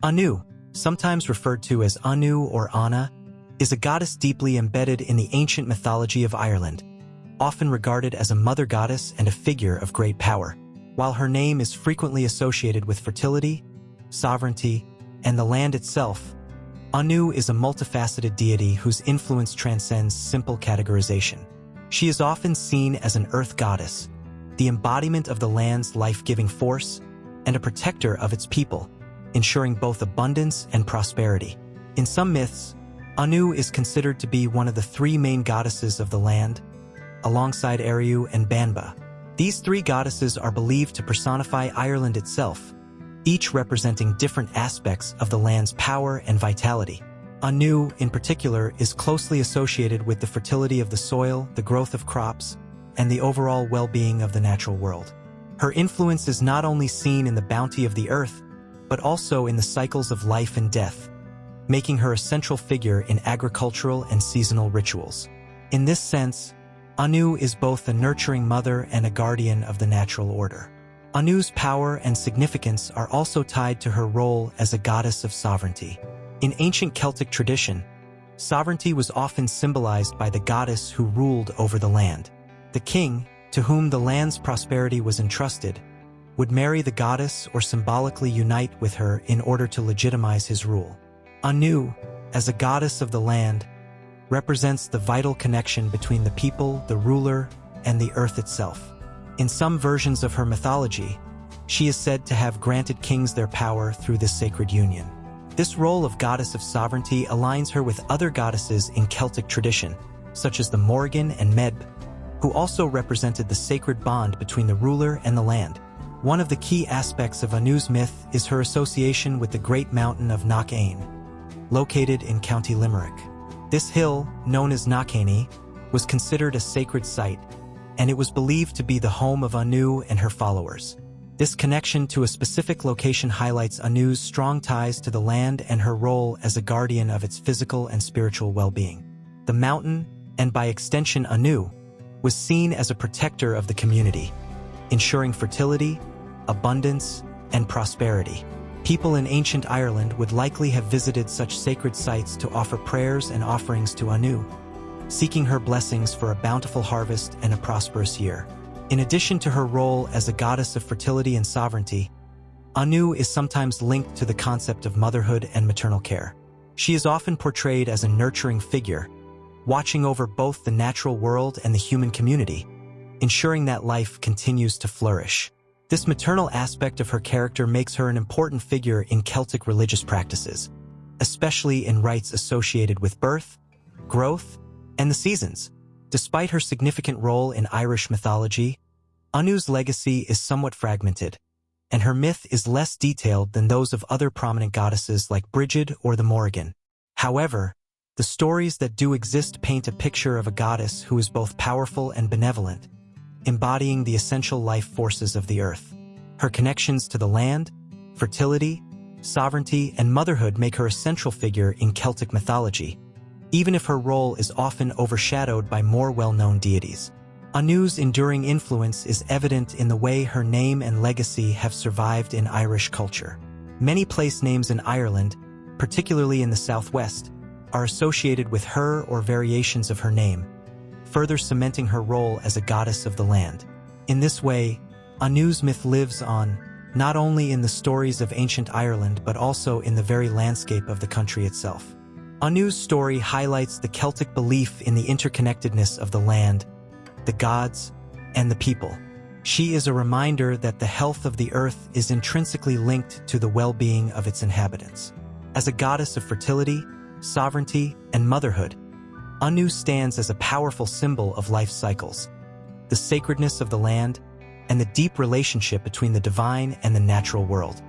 Anu, sometimes referred to as Anu or Anna, is a goddess deeply embedded in the ancient mythology of Ireland, often regarded as a mother goddess and a figure of great power. While her name is frequently associated with fertility, sovereignty, and the land itself, Anu is a multifaceted deity whose influence transcends simple categorization. She is often seen as an earth goddess, the embodiment of the land's life-giving force, and a protector of its people, ensuring both abundance and prosperity. In some myths, Anu is considered to be one of the three main goddesses of the land, alongside Ériu and Banba. These three goddesses are believed to personify Ireland itself, each representing different aspects of the land's power and vitality. Anu, in particular, is closely associated with the fertility of the soil, the growth of crops, and the overall well-being of the natural world. Her influence is not only seen in the bounty of the earth, but also in the cycles of life and death, making her a central figure in agricultural and seasonal rituals. In this sense, Anu is both a nurturing mother and a guardian of the natural order. Anu's power and significance are also tied to her role as a goddess of sovereignty. In ancient Celtic tradition, sovereignty was often symbolized by the goddess who ruled over the land. The king, to whom the land's prosperity was entrusted, would marry the goddess or symbolically unite with her in order to legitimize his rule. Anu, as a goddess of the land, represents the vital connection between the people, the ruler, and the earth itself. In some versions of her mythology, she is said to have granted kings their power through this sacred union. This role of goddess of sovereignty aligns her with other goddesses in Celtic tradition, such as the Morrigan and Medb, who also represented the sacred bond between the ruler and the land. One of the key aspects of Anu's myth is her association with the great mountain of Knockane, located in County Limerick. This hill, known as Knockane, was considered a sacred site, and it was believed to be the home of Anu and her followers. This connection to a specific location highlights Anu's strong ties to the land and her role as a guardian of its physical and spiritual well-being. The mountain, and by extension Anu, was seen as a protector of the community, ensuring fertility, abundance, and prosperity. People in ancient Ireland would likely have visited such sacred sites to offer prayers and offerings to Anu, seeking her blessings for a bountiful harvest and a prosperous year. In addition to her role as a goddess of fertility and sovereignty, Anu is sometimes linked to the concept of motherhood and maternal care. She is often portrayed as a nurturing figure, watching over both the natural world and the human community, ensuring that life continues to flourish. This maternal aspect of her character makes her an important figure in Celtic religious practices, especially in rites associated with birth, growth, and the seasons. Despite her significant role in Irish mythology, Anu's legacy is somewhat fragmented, and her myth is less detailed than those of other prominent goddesses like Brigid or the Morrigan. However, the stories that do exist paint a picture of a goddess who is both powerful and benevolent, embodying the essential life forces of the earth. Her connections to the land, fertility, sovereignty, and motherhood make her a central figure in Celtic mythology, even if her role is often overshadowed by more well-known deities. Anu's enduring influence is evident in the way her name and legacy have survived in Irish culture. Many place names in Ireland, particularly in the southwest, are associated with her or variations of her name, further cementing her role as a goddess of the land. In this way, Anu's myth lives on, not only in the stories of ancient Ireland but also in the very landscape of the country itself. Anu's story highlights the Celtic belief in the interconnectedness of the land, the gods, and the people. She is a reminder that the health of the earth is intrinsically linked to the well-being of its inhabitants. As a goddess of fertility, sovereignty, and motherhood, Anu stands as a powerful symbol of life cycles, the sacredness of the land, and the deep relationship between the divine and the natural world.